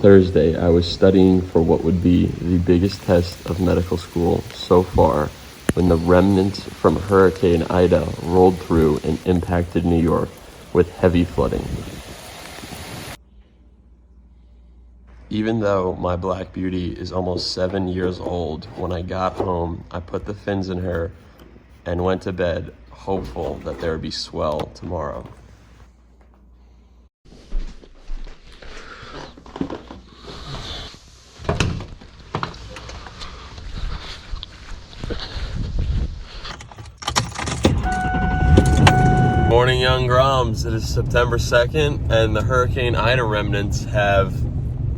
Thursday, I was studying for what would be the biggest test of medical school so far when the remnants from Hurricane Ida rolled through and impacted New York with heavy flooding. Even though my Black Beauty is almost 7 years old, when I got home, I put the fins in her and went to bed hopeful that there would be swell tomorrow. Morning, young Groms. It is September 2nd, and the Hurricane Ida remnants have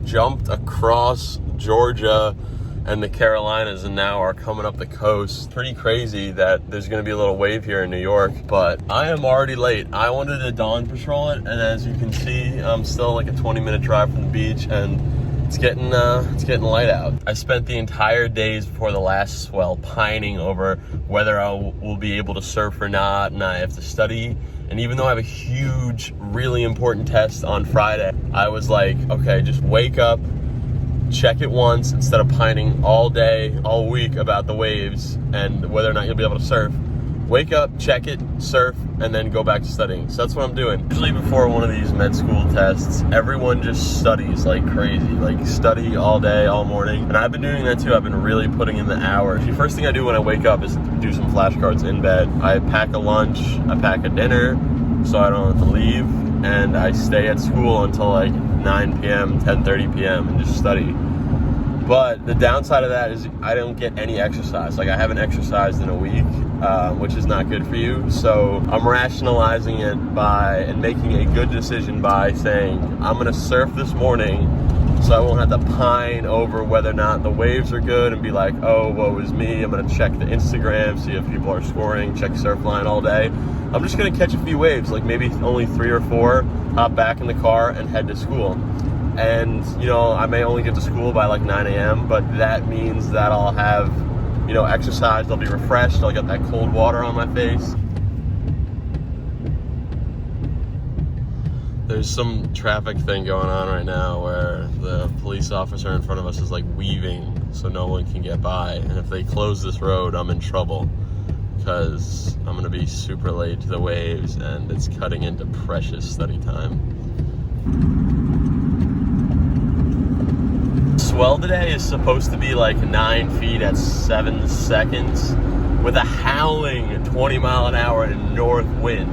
jumped across Georgia and the Carolinas and now are coming up the coast. Pretty crazy that there's going to be a little wave here in New York, but I am already late. I wanted to dawn patrol it, and as you can see, I'm still like a 20-minute drive from the beach, and it's getting light out. I spent the entire days before the last swell pining over whether I will be able to surf or not, and I have to study. And even though I have a huge, really important test on Friday, I was like, okay, just wake up, check it once instead of pining all day, all week about the waves and whether or not you'll be able to surf. Wake up, check it, surf, and then go back to studying. So that's what I'm doing. Usually before one of these med school tests, everyone just studies like crazy, like study all day, all morning. And I've been doing that too. I've been really putting in the hours. The first thing I do when I wake up is do some flashcards in bed. I pack a lunch, I pack a dinner, so I don't have to leave, and I stay at school until like 9 p.m., 10:30 p.m. and just study. But the downside of that is I don't get any exercise. Like, I haven't exercised in a week, which is not good for you. So I'm rationalizing it and making a good decision by saying, I'm gonna surf this morning so I won't have to pine over whether or not the waves are good and be like, oh, woe is me. I'm gonna check the Instagram, see if people are scoring, check Surfline all day. I'm just gonna catch a few waves, like maybe only 3 or 4, hop back in the car and head to school. And, you know, I may only get to school by like 9 a.m., but that means that I'll have, you know, exercise, I'll be refreshed, I'll get that cold water on my face. There's some traffic thing going on right now where the police officer in front of us is like weaving so no one can get by. And if they close this road, I'm in trouble because I'm gonna be super late to the waves and it's cutting into precious study time. Swell today is supposed to be like 9 feet at 7 seconds with a howling 20-mile-an-hour north wind,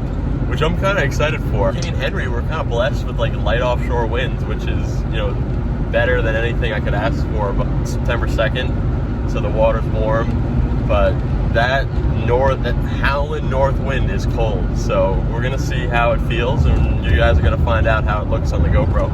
which I'm kind of excited for. Me and Henry were kind of blessed with like light offshore winds, which is, you know, better than anything I could ask for. But it's September 2nd, so the water's warm, but that howling north wind is cold. So we're gonna see how it feels, and you guys are gonna find out how it looks on the GoPro.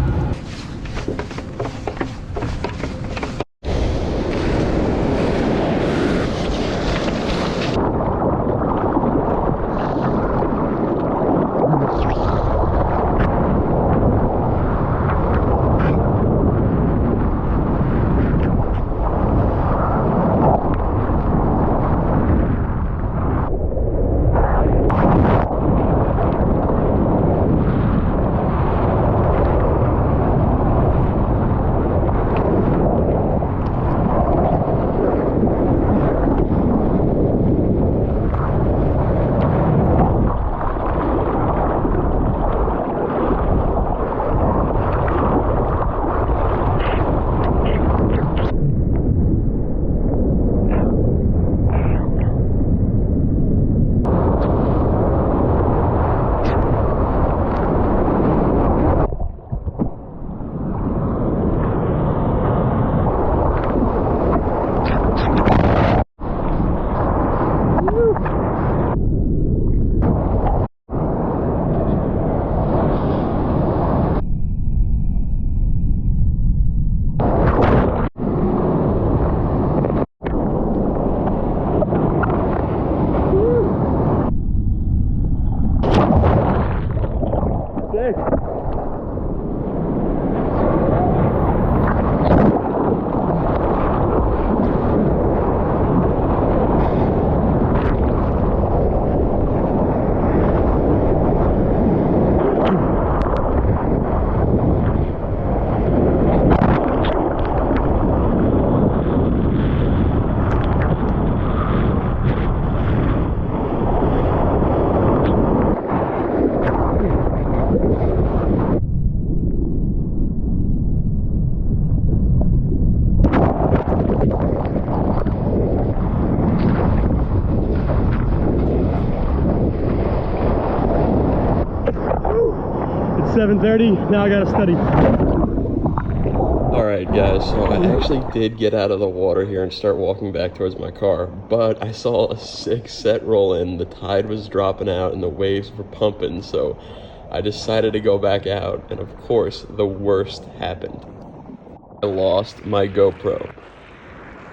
7:30. Now I gotta study. All right, guys, so I actually did get out of the water here and start walking back towards my car, but I saw a sick set roll in. The tide was dropping out and the waves were pumping, so I decided to go back out, and of course, the worst happened. I lost my GoPro.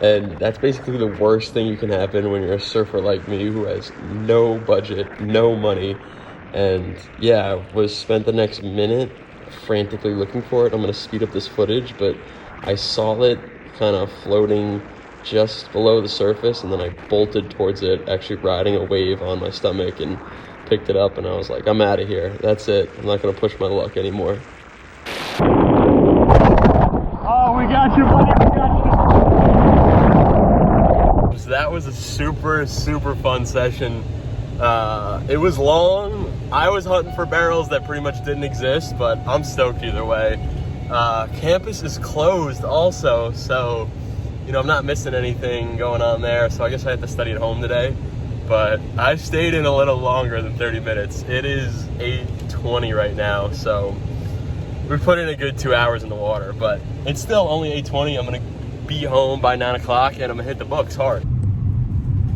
And that's basically the worst thing you can happen when you're a surfer like me who has no budget, no money. And yeah, I was spent the next minute frantically looking for it. I'm gonna speed up this footage, but I saw it kind of floating just below the surface, and then I bolted towards it, actually riding a wave on my stomach, and picked it up, and I was like, I'm out of here. That's it. I'm not gonna push my luck anymore. Oh, we got you, buddy. We got you. So that was a super fun session. It was long. I was hunting for barrels that pretty much didn't exist, but I'm stoked either way. Campus is closed also, so you know, I'm not missing anything going on there, so I guess I have to study at home today. But I stayed in a little longer than 30 minutes. It is 8:20 right now, so we put in a good 2 hours in the water, but it's still only 8:20. I'm gonna be home by 9 o'clock and I'm gonna hit the books hard.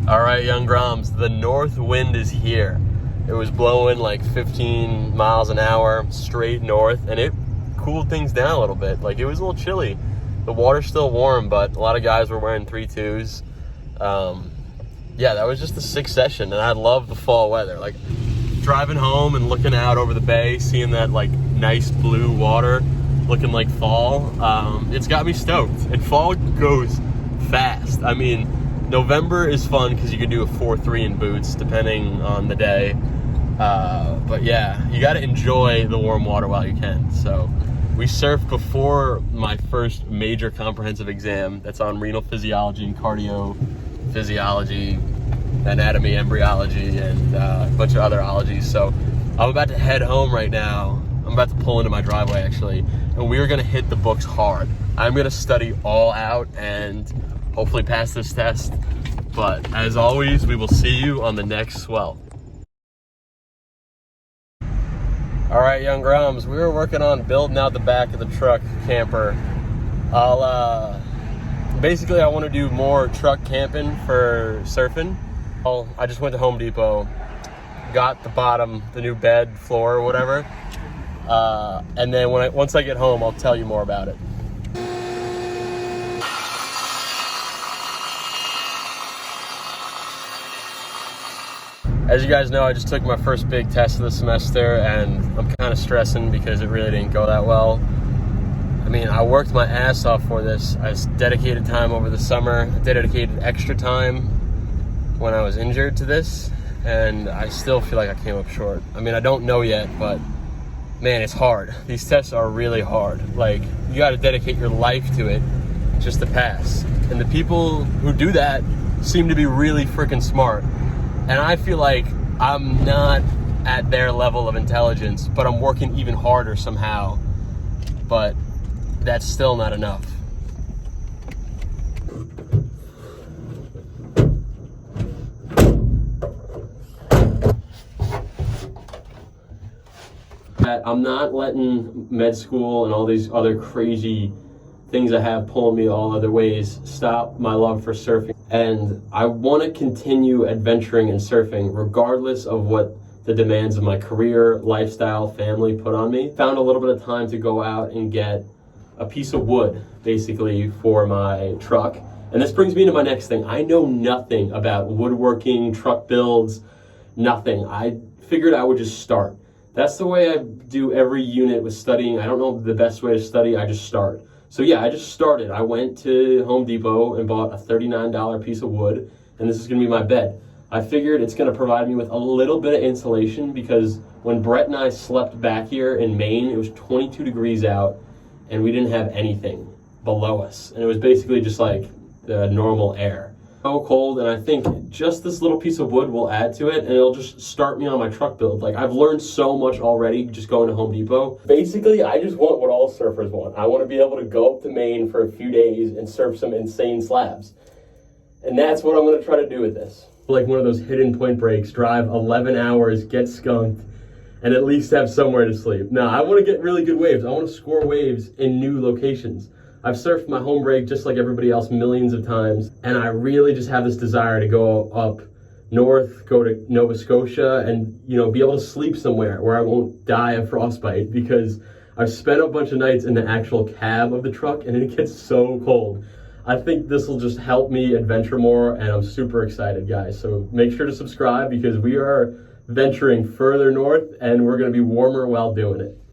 All right, young Groms, the north wind is here. It was blowing like 15 miles an hour straight north, and it cooled things down a little bit. Like, it was a little chilly. The water's still warm, but a lot of guys were wearing 3.2s. Yeah, that was just a sick session, and I love the fall weather. Like, driving home and looking out over the bay, seeing that like nice blue water looking like fall, it's got me stoked. And fall goes fast. I mean, November is fun because you can do a 4.3 in boots depending on the day. But yeah, you got to enjoy the warm water while you can. So we surfed before my first major comprehensive exam. That's on renal physiology and cardio physiology, anatomy, embryology, and a bunch of other ologies. So I'm about to head home right now. I'm about to pull into my driveway actually, and we are gonna hit the books hard. I'm gonna study all out and hopefully pass this test. But as always, we will see you on the next swell. All right, young Groms, we were working on building out the back of the truck camper. Basically I want to do more truck camping for surfing. I just went to Home Depot, got the bottom, the new bed, floor, or whatever. And then once I get home, I'll tell you more about it. As you guys know, I just took my first big test of the semester, and I'm kind of stressing because it really didn't go that well. I mean, I worked my ass off for this. I dedicated time over the summer. I dedicated extra time when I was injured to this, and I still feel like I came up short. I mean, I don't know yet, but man, it's hard. These tests are really hard. Like, you got to dedicate your life to it just to pass. And the people who do that seem to be really freaking smart. And I feel like I'm not at their level of intelligence, but I'm working even harder somehow. But that's still not enough. I'm not letting med school and all these other crazy things I have pulling me all other ways stop my love for surfing. And I want to continue adventuring and surfing regardless of what the demands of my career, lifestyle, family put on me. Found a little bit of time to go out and get a piece of wood basically for my truck. And this brings me to my next thing. I know nothing about woodworking, truck builds, nothing. I figured I would just start. That's the way I do every unit with studying. I don't know the best way to study, I just start. So yeah, I just started. I went to Home Depot and bought a $39 piece of wood, and this is gonna be my bed. I figured it's gonna provide me with a little bit of insulation because when Brett and I slept back here in Maine, it was 22 degrees out and we didn't have anything below us. And it was basically just like the normal air. So cold, and I think just this little piece of wood will add to it, and it'll just start me on my truck build. Like, I've learned so much already just going to Home Depot. Basically, I just want what all surfers want. I want to be able to go up to Maine for a few days and surf some insane slabs. And that's what I'm going to try to do with this. Like one of those hidden point breaks, drive 11 hours, get skunked, and at least have somewhere to sleep. Now, I want to get really good waves. I want to score waves in new locations. I've surfed my home break just like everybody else millions of times, and I really just have this desire to go up north, go to Nova Scotia, and be able to sleep somewhere where I won't die of frostbite, because I've spent a bunch of nights in the actual cab of the truck and it gets so cold. I think this will just help me adventure more, and I'm super excited, guys. So make sure to subscribe, because we are venturing further north and we're going to be warmer while doing it.